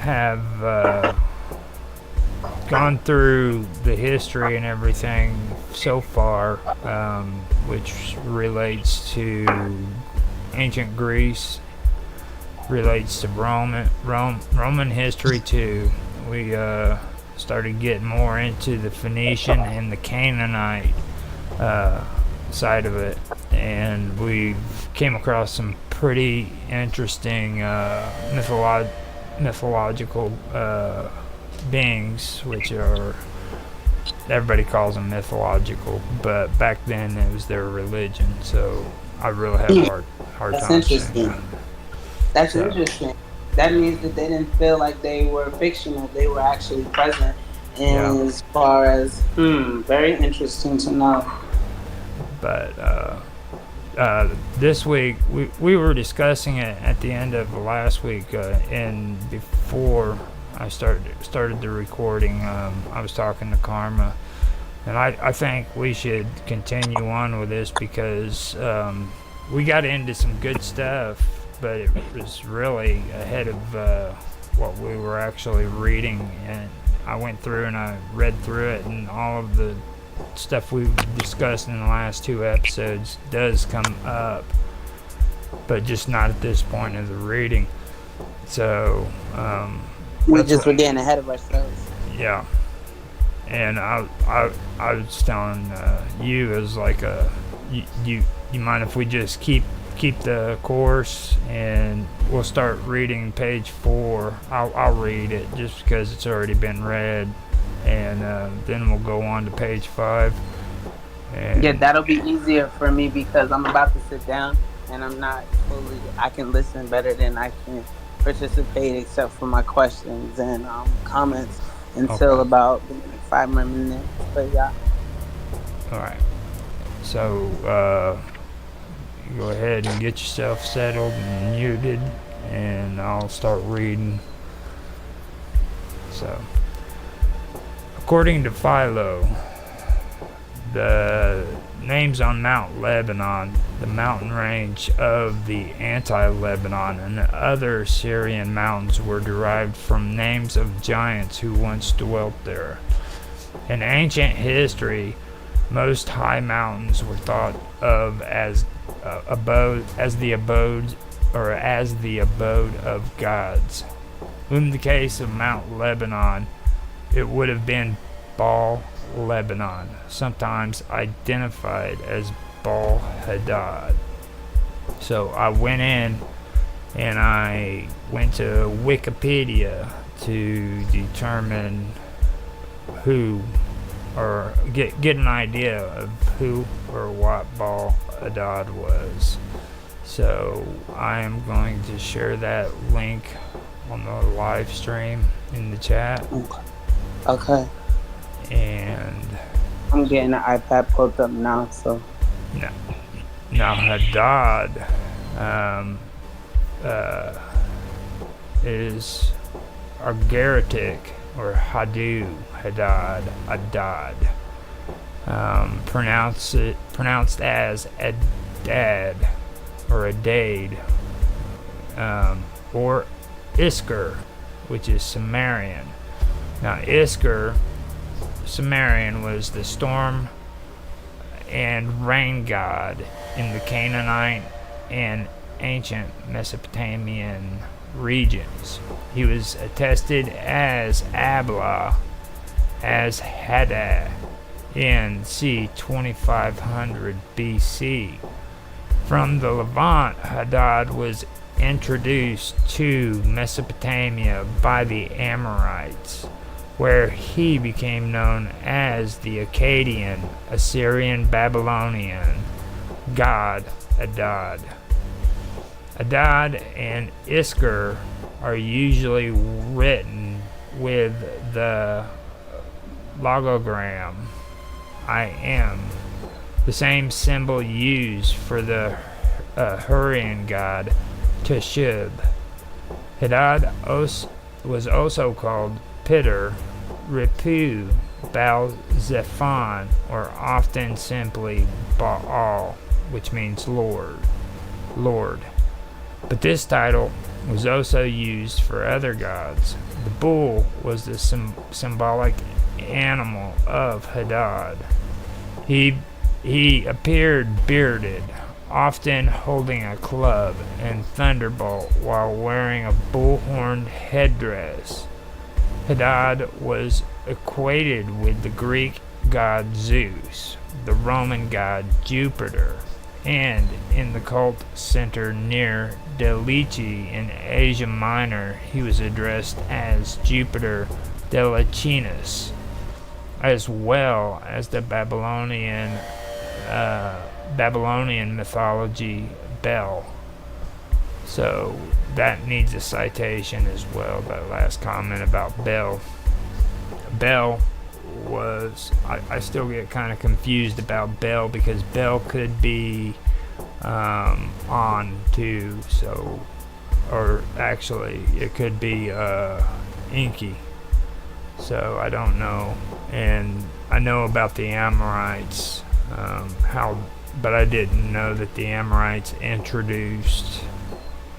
have gone through the history and everything so far, which relates to ancient Greece, relates to Roman history too. We started getting more into the Phoenician and the Canaanite side of it, and we came across some pretty interesting mythological beings, which are, everybody calls them mythological, but back then it was their religion, so I really have hard That's time interesting. That's interesting. That means that they didn't feel like they were fictional, they were actually present. And as far as, very interesting to know. But this week, we were discussing it at the end of last week, and before I started the recording, I was talking to Karma, and I think we should continue on with this because we got into some good stuff, but it was really ahead of what we were actually reading, and I went through and I read through it, and all of the stuff we've discussed in the last 2 episodes does come up, but just not at this point of the reading. So we just were getting ahead of ourselves. Yeah, and I was telling you, as like you mind if we just keep the course, and we'll start reading page 4. I'll read it just because it's already been read, and then we'll go on to page 5. And yeah, that'll be easier for me because I'm about to sit down and I'm not fully, I can listen better than I can participate except for my questions and comments until about 5 more minutes. But yeah. Alright. So go ahead and get yourself settled and muted, and I'll start reading. So, according to Philo, the names on Mount Lebanon, the mountain range of the anti-Lebanon, and the other Syrian mountains were derived from names of giants who once dwelt there. In ancient history, most high mountains were thought of as the abode of gods. In the case of Mount Lebanon, it would have been Baal Lebanon, sometimes identified as Baal Hadad. So I went in and I went to Wikipedia to determine who, or get an idea of who or what Baal Hadad was. So I am going to share that link on the live stream in the chat. Okay. And I'm getting an iPad pulled up now, so. Now Hadad is Agaritic, or Hadad, pronounced as Adad, or Adade, or Isker, which is Sumerian. Now Isker, Sumerian, was the storm and rain god in the Canaanite and ancient Mesopotamian regions. He was attested as Abla, as Hadad in c. 2500 BC. From the Levant, Hadad was introduced to Mesopotamia by the Amorites, where he became known as the Akkadian, Assyrian, Babylonian god Adad. Adad and Isker are usually written with the logogram I am, the same symbol used for the Hurrian god Teshub. Hadad was also called Pitter, Ripu, Baal-Zephon, or often simply Baal, which means Lord. But this title was also used for other gods. The bull was the symbolic animal of Hadad. He appeared bearded, often holding a club and thunderbolt while wearing a bull-horned headdress. Hadad was equated with the Greek god Zeus, the Roman god Jupiter, and in the cult center near Delici in Asia Minor, he was addressed as Jupiter Delicinus, as well as the Babylonian mythology Bel. So that needs a citation as well, that last comment about Bel. Bel was, I still get kind of confused about Bel, because Bel could be on too, so, or actually it could be Inky, so I don't know. And I know about the Amorites, but I didn't know that the Amorites introduced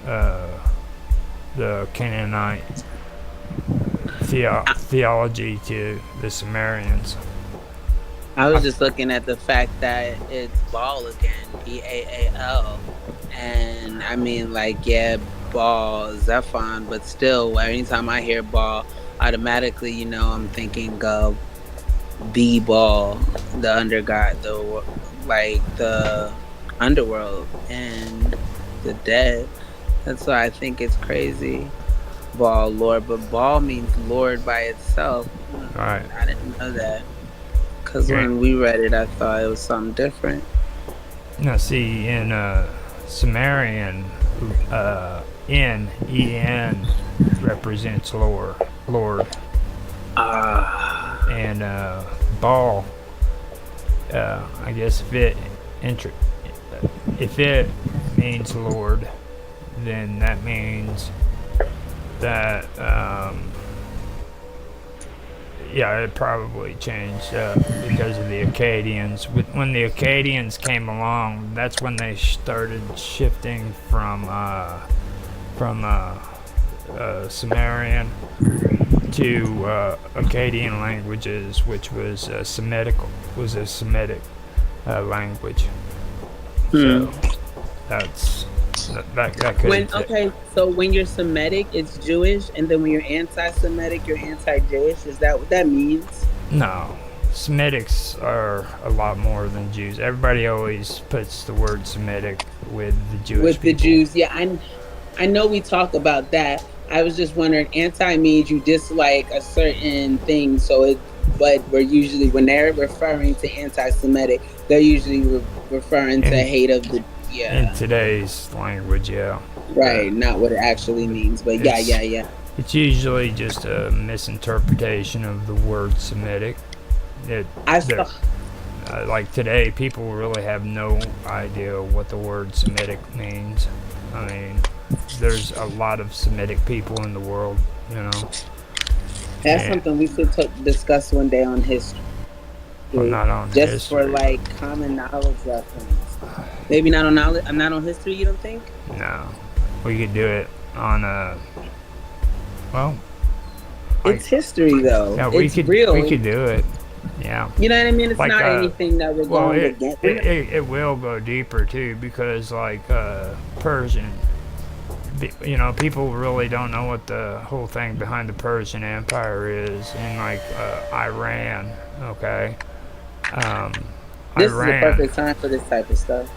the Canaanite theology to the Sumerians. I was just looking at the fact that it's Baal again, Baal, and I mean, like, yeah, Baal, Zephon, but still, anytime I hear Baal, automatically, you know, I'm thinking of the Baal, the undergod, the underworld and the dead. That's why I think it's crazy. Baal, Lord, but Baal means Lord by itself. Right. I didn't know that. Because when we read it, I thought it was something different. Now, see, in Sumerian, En represents Lord. And Baal, I guess if it means Lord, then that means that it probably changed because of the Akkadians. When the Akkadians came along, that's when they started shifting from Sumerian to Akkadian languages, which was a Semitic language. So that's that could. So when you're Semitic, it's Jewish, and then when you're anti-Semitic, you're anti-Jewish. Is that what that means? No, Semitics are a lot more than Jews. Everybody always puts the word Semitic with the Jewish with people. The Jews. Yeah, I know we talk about that. I was just wondering, anti means you dislike a certain thing, but we're usually, when they're referring to anti-Semitic, they're usually referring to hate of the, in today's language, yeah. Right, not what it actually means, but yeah. It's usually just a misinterpretation of the word Semitic. Like today, people really have no idea what the word Semitic means. I mean, there's a lot of Semitic people in the world, you know. That's something we should discuss one day on history. Well, not on just history. For like common knowledge reference. Maybe not on knowledge. I'm not on history. You don't think? No, we could do it on it's history though. Yeah, it's real. We could do it. Yeah. You know what I mean? It's like, not anything that we're going against. It will go deeper too, because like Persian, you know, people really don't know what the whole thing behind the Persian Empire is, and like Iran. Okay. This is the perfect time for this type of stuff.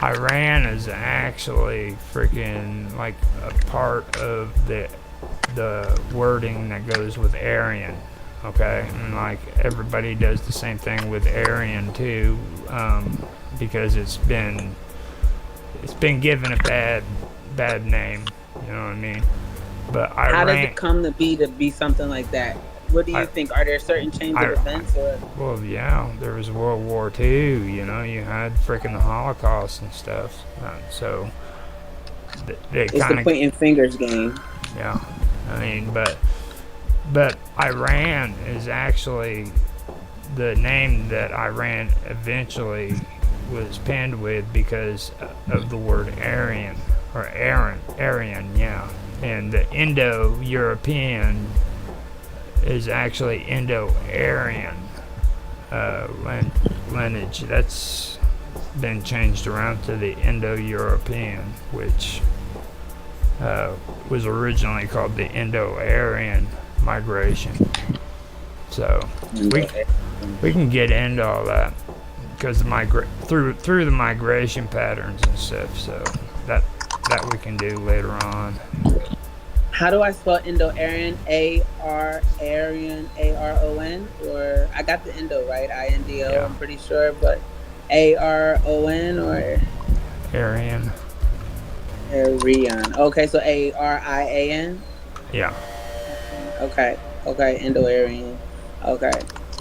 Iran is actually freaking like a part of the wording that goes with Aryan. Okay, and like everybody does the same thing with Aryan too, because it's been given a bad name. You know what I mean? But Iran, how does it come to be something like that? What do you think? Are there certain chains of events? Or? Well, yeah, there was World War II. You know, you had freaking the Holocaust and stuff. So they it's the pointing fingers game. Yeah, I mean, but Iran is actually the name that Iran eventually was penned with because of the word Aryan. or Aryan, yeah. And the Indo-European is actually Indo-Aryan lineage. That's been changed around to the Indo-European, which was originally called the Indo-Aryan migration. So we can get into all that because through the migration patterns and stuff. So that we can do later on. How do I spell Indo-Aryan? Aryan, Aron? Or I got the Indo right, Indo. Yeah. I'm pretty sure, but Aron or Aryan. Aryan. Okay, so Arian. Yeah. Okay, Indo-Aryan. Okay.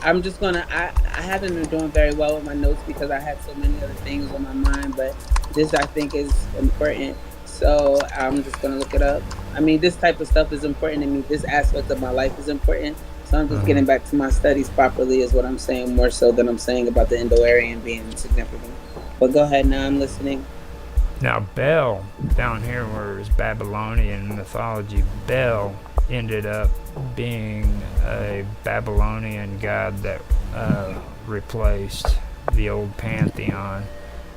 I'm just gonna. I haven't been doing very well with my notes because I had so many other things on my mind, but this I think is important. So I'm just gonna look it up. I mean, this type of stuff is important to me. This aspect of my life is important. So I'm just getting back to my studies properly is what I'm saying, more so than I'm saying about the Indo-Aryan being significant. But go ahead, now I'm listening. Now Bel, down here where it's Babylonian mythology, Bel ended up being a Babylonian god that replaced the old pantheon.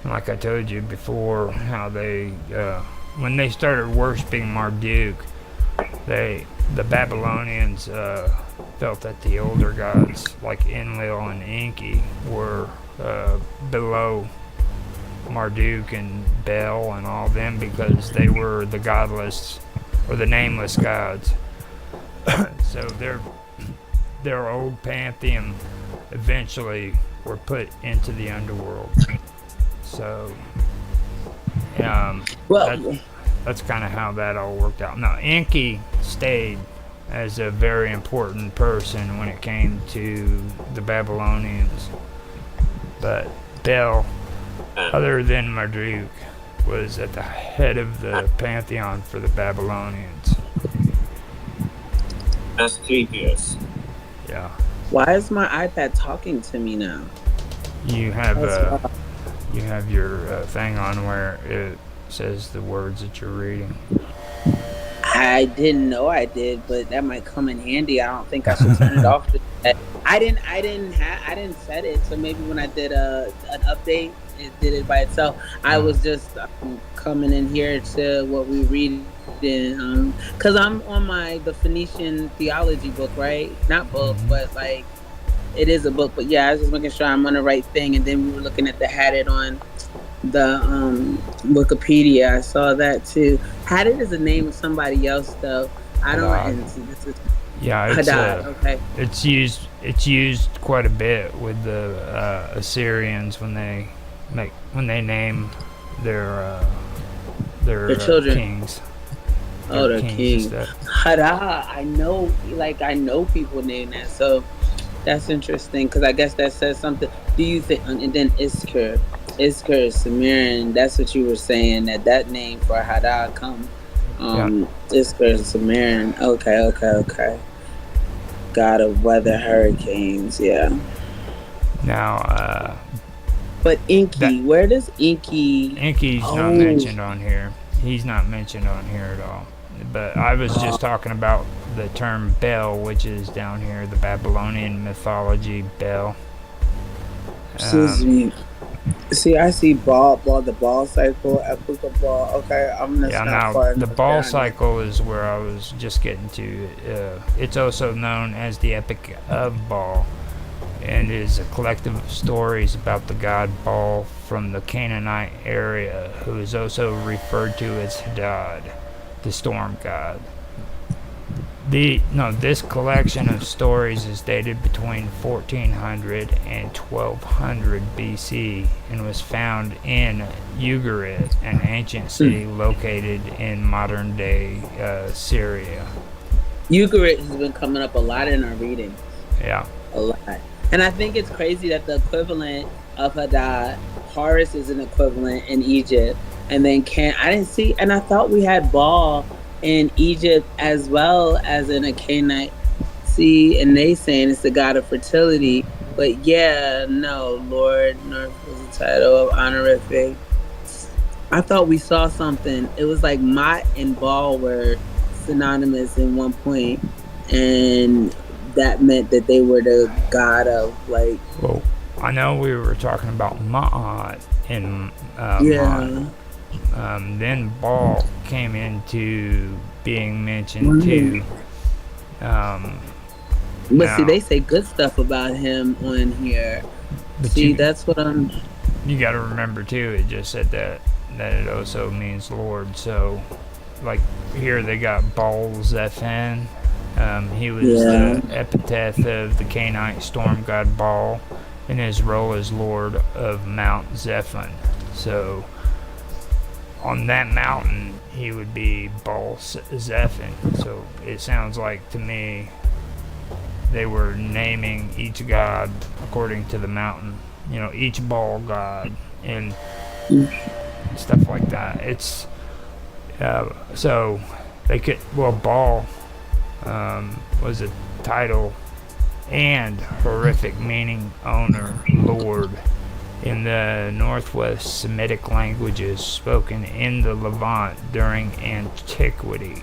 And like I told you before, how they when they started worshiping Marduk, the Babylonians felt that the older gods like Enlil and Enki were below Marduk and Bel and all them because they were the godless or the nameless gods. So their old pantheon eventually were put into the underworld. So that's kind of how that all worked out. Now Enki stayed as a very important person when it came to the Babylonians, but Bel, other than Marduk, was at the head of the pantheon for the Babylonians. That's creepiest. Yeah. Why is my iPad talking to me now? You have your thing on where it says the words that you're reading. I didn't know I did, but that might come in handy. I don't think I should turn it off. I didn't set it, so maybe when I did an update, it did it by itself. I was just coming in here to what we read in, because I'm on the Phoenician theology book, right? Not book, but like it is a book. But yeah, I was just making sure I'm on the right thing. And then we were looking at had it on the Wikipedia. I saw that too. Had it as a name of somebody else though. I don't. This is Hadad. Okay. It's used quite a bit with the Assyrians when they name their children kings. Their kings. Hadad. I know people name that, so that's interesting because I guess that says something. Do you think? And then Iskar is Sumerian. That's what you were saying. That name for Hadad come. Iskar is Sumerian. Okay. God of weather, hurricanes. Yeah. Now. But Enki, where does Enki? Enki's not mentioned on here. He's not mentioned on here at all. But I was just talking about the term Bel, which is down here, the Babylonian mythology Bel. Excuse me. See, I see the ball cycle, epic of ball. Okay, I'm just not far enough. The ball cycle is where I was just getting to. It's also known as the Epic of Baal, and is a collective of stories about the god Baal from the Canaanite area, who is also referred to as Hadad, the storm god. This collection of stories is dated between 1400 and 1200 BC and was found in Ugarit, an ancient city located in modern-day Syria. Ugarit has been coming up a lot in our reading. Yeah. A lot. And I think it's crazy that the equivalent of Hadad, Horus is an equivalent in Egypt, and then I didn't see, and I thought we had Baal in Egypt as well as in a Canaanite. See, and they saying it's the god of fertility, but Lord North was the title of honorific. I thought we saw something. It was like Mott and Ball were synonymous in one point, and that meant that they were the god of like. Well, I know we were talking about Ma'at and Mott. Yeah. Then Ball came into being mentioned too. But see, they say good stuff about him on here. See, that's what I'm. You got to remember too. It just said that it also means Lord. So, like here they got Baal Zephan. He was the epithet of the Canaanite storm god Baal, in his role as Lord of Mount Zephan. So, on that mountain, he would be Baal Zephan. So it sounds like to me they were naming each god according to the mountain. You know, each Baal god and stuff like that. It's so they could. Well, Baal was a title and horrific meaning owner, Lord, in the Northwest Semitic languages spoken in the Levant during antiquity.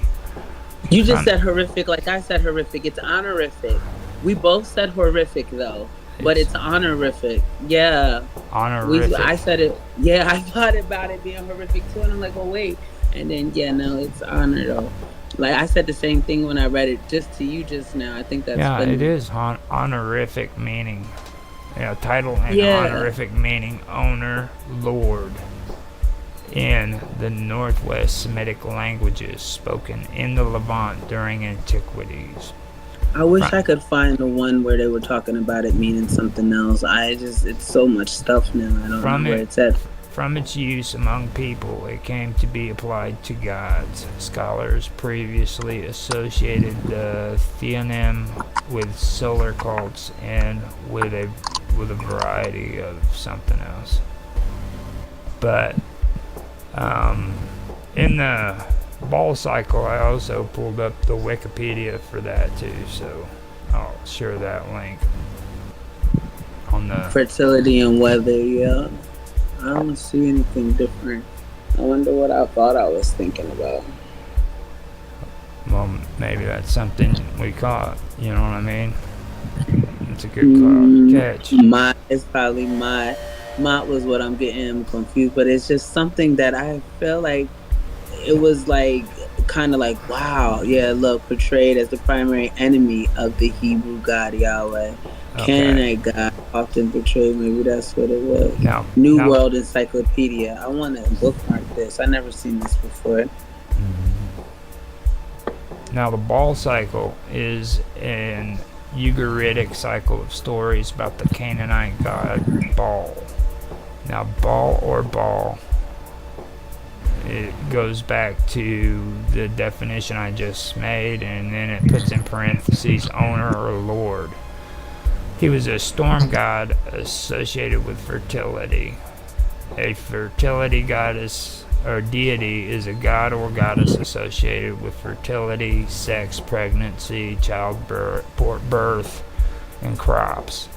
You just said horrific like I said horrific. It's honorific. We both said horrific though, but it's honorific. Yeah. Honorific. I said it. Yeah, I thought about it being horrific too, and I'm like, oh wait. And then no, it's honor though. Like I said the same thing when I read it just to you just now. I think that's it is honorific meaning. Yeah, title and honorific meaning owner, Lord, in the Northwest Semitic languages spoken in the Levant during antiquities. I wish I could find the one where they were talking about it meaning something else. It's so much stuff now. I don't know where it's at. From its use among people, it came to be applied to gods. Scholars previously associated the theonym with solar cults and with a variety of something else. But in the Ball cycle, I also pulled up the Wikipedia for that too, so I'll share that link on the fertility and weather. Yeah, I don't see anything different. I wonder what I thought I was thinking about. Well, maybe that's something we caught. You know what I mean? It's a good catch. It's probably Mott was what I'm getting confused, but it's just something that I feel like it was like kind of like, wow, look, portrayed as the primary enemy of the Hebrew God Yahweh. Canaanite God often portrayed, maybe that's what it was. New World Encyclopedia. I want to bookmark this. I never seen this before. Now the Baal cycle is an Ugaritic cycle of stories about the Canaanite god Baal. Now Baal, it goes back to the definition I just made, and then it puts in parentheses owner or lord. He was a storm god associated with fertility. A fertility goddess or deity is a god or goddess associated with fertility, sex, pregnancy, childbirth, and crops.